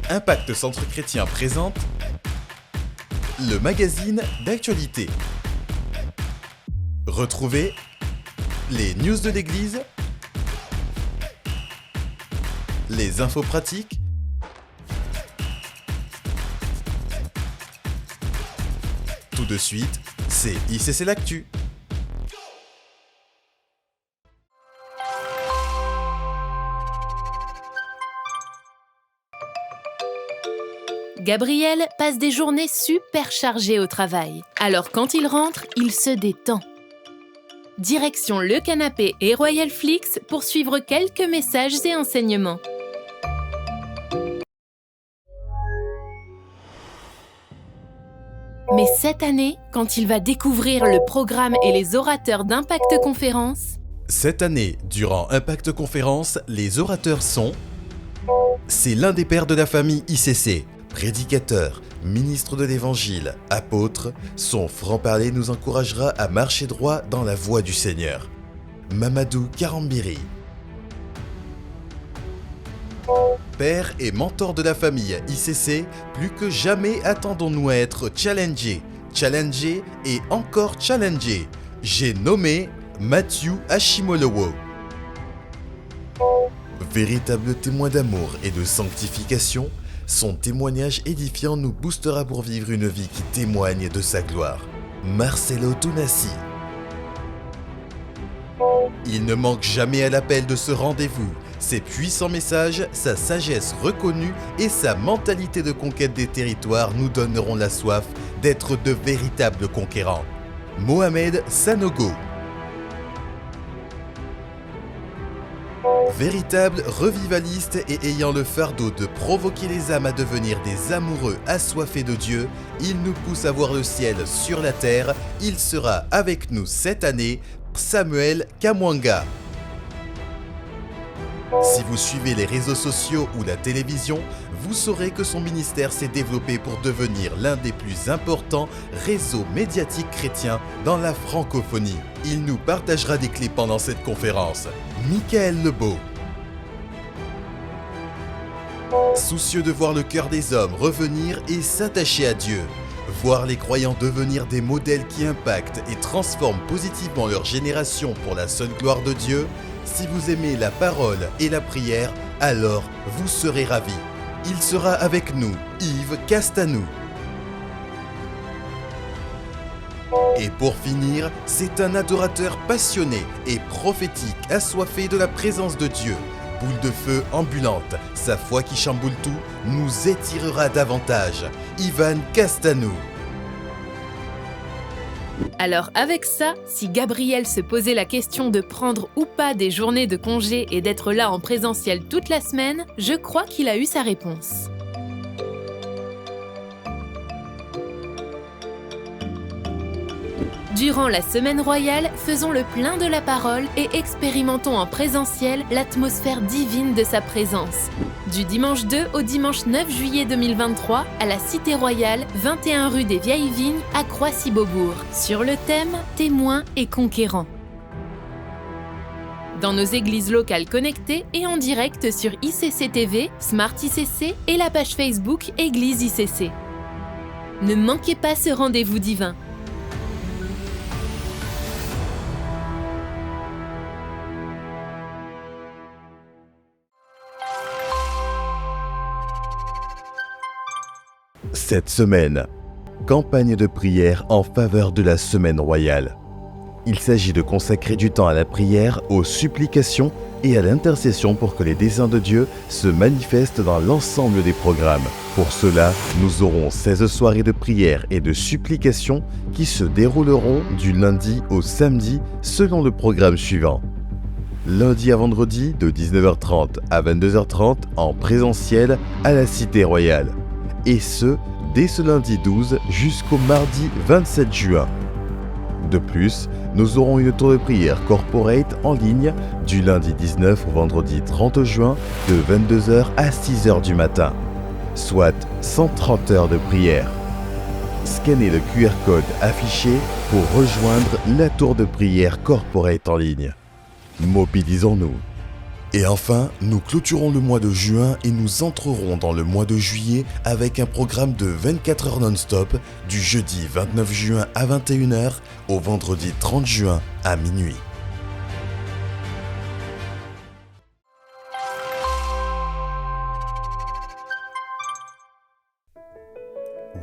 Impact Centre Chrétien présente le magazine d'actualité. Retrouvez les news de l'Église, les infos pratiques, tout de suite, c'est ICC l'Actu. Gabriel passe des journées super chargées au travail. Alors quand il rentre, il se détend. Direction Le Canapé et Royal Flix pour suivre quelques messages et enseignements. Mais cette année, quand il va découvrir le programme et les orateurs d'Impact Conférence... Cette année, durant Impact Conférence, les orateurs sont... C'est l'un des pères de la famille ICC. Prédicateur, ministre de l'Évangile, apôtre, son franc-parler nous encouragera à marcher droit dans la voie du Seigneur. Mamadou Karambiri. Père et mentor de la famille ICC, plus que jamais attendons-nous à être challengés et encore challengés. J'ai nommé Matthew Ashimolowo. Véritable témoin d'amour et de sanctification, son témoignage édifiant nous boostera pour vivre une vie qui témoigne de sa gloire. Marcelo Tunasi. Il ne manque jamais à l'appel de ce rendez-vous. Ses puissants messages, sa sagesse reconnue et sa mentalité de conquête des territoires nous donneront la soif d'être de véritables conquérants. Mohamed Sanogo. Véritable revivaliste et ayant le fardeau de provoquer les âmes à devenir des amoureux assoiffés de Dieu, il nous pousse à voir le ciel sur la terre. Il sera avec nous cette année, Samuel Kamwanga. Si vous suivez les réseaux sociaux ou la télévision, vous saurez que son ministère s'est développé pour devenir l'un des plus importants réseaux médiatiques chrétiens dans la francophonie. Il nous partagera des clés pendant cette conférence. Michael Lebeau. Soucieux de voir le cœur des hommes revenir et s'attacher à Dieu, voir les croyants devenir des modèles qui impactent et transforment positivement leur génération pour la seule gloire de Dieu, si vous aimez la parole et la prière, alors vous serez ravis. Il sera avec nous, Yves Castanou. Et pour finir, c'est un adorateur passionné et prophétique, assoiffé de la présence de Dieu. Boule de feu ambulante, sa foi qui chamboule tout, nous étirera davantage. Ivan Castanou. Alors avec ça, si Gabriel se posait la question de prendre ou pas des journées de congé et d'être là en présentiel toute la semaine, je crois qu'il a eu sa réponse. Durant la semaine royale, faisons le plein de la parole et expérimentons en présentiel l'atmosphère divine de sa présence. Du dimanche 2 au dimanche 9 juillet 2023 à la Cité Royale, 21 rue des Vieilles Vignes à Croissy-Beaubourg, sur le thème « Témoins et conquérants ». Dans nos églises locales connectées et en direct sur ICC TV, Smart ICC et la page Facebook Église ICC. Ne manquez pas ce rendez-vous divin. Cette semaine, campagne de prière en faveur de la semaine royale. Il s'agit de consacrer du temps à la prière, aux supplications et à l'intercession pour que les desseins de Dieu se manifestent dans l'ensemble des programmes. Pour cela, nous aurons 16 soirées de prière et de supplications qui se dérouleront du lundi au samedi selon le programme suivant. Lundi à vendredi de 19h30 à 22h30 en présentiel à la Cité Royale. Et ce, dès ce lundi 12 jusqu'au mardi 27 juin. De plus, nous aurons une tour de prière corporate en ligne du lundi 19 au vendredi 30 juin de 22h à 6h du matin, soit 130 heures de prière. Scannez le QR code affiché pour rejoindre la tour de prière corporate en ligne. Mobilisons-nous. Et enfin, nous clôturons le mois de juin et nous entrerons dans le mois de juillet avec un programme de 24 heures non-stop du jeudi 29 juin à 21 h au vendredi 30 juin à minuit.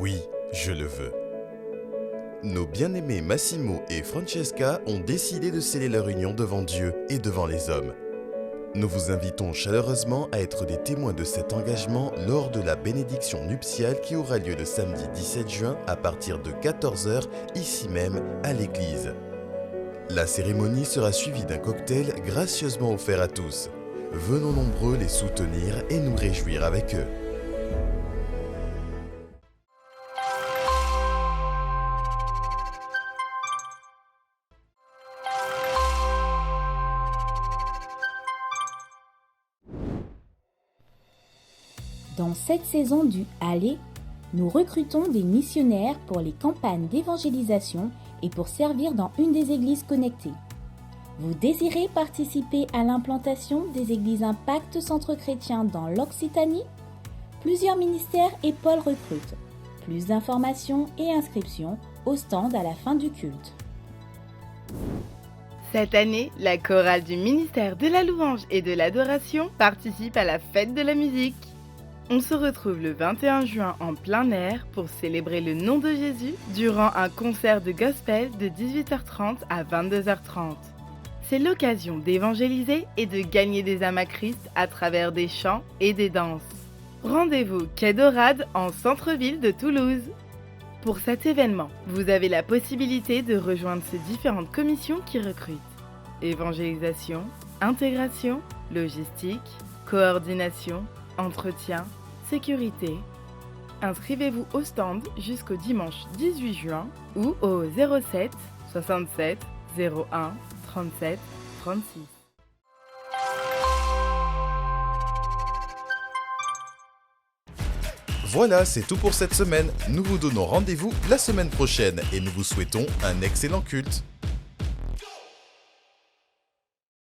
Oui, je le veux. Nos bien-aimés Massimo et Francesca ont décidé de sceller leur union devant Dieu et devant les hommes. Nous vous invitons chaleureusement à être des témoins de cet engagement lors de la bénédiction nuptiale qui aura lieu le samedi 17 juin à partir de 14 h ici même à l'église. La cérémonie sera suivie d'un cocktail gracieusement offert à tous. Venons nombreux les soutenir et nous réjouir avec eux. Dans cette saison du Aller, nous recrutons des missionnaires pour les campagnes d'évangélisation et pour servir dans une des églises connectées. Vous désirez participer à l'implantation des églises Impact Centre Chrétien dans l'Occitanie ? Plusieurs ministères et pôles recrutent. Plus d'informations et inscriptions au stand à la fin du culte. Cette année, la chorale du ministère de la louange et de l'adoration participe à la fête de la musique. On se retrouve le 21 juin en plein air pour célébrer le nom de Jésus durant un concert de gospel de 18h30 à 22h30. C'est l'occasion d'évangéliser et de gagner des âmes à Christ à travers des chants et des danses. Rendez-vous quai d'Orade en centre-ville de Toulouse. Pour cet événement, vous avez la possibilité de rejoindre ces différentes commissions qui recrutent. Évangélisation, intégration, logistique, coordination, entretien, sécurité. Inscrivez-vous au stand jusqu'au dimanche 18 juin ou au 07 67 01 37 36. Voilà, c'est tout pour cette semaine. Nous vous donnons rendez-vous la semaine prochaine et nous vous souhaitons un excellent culte.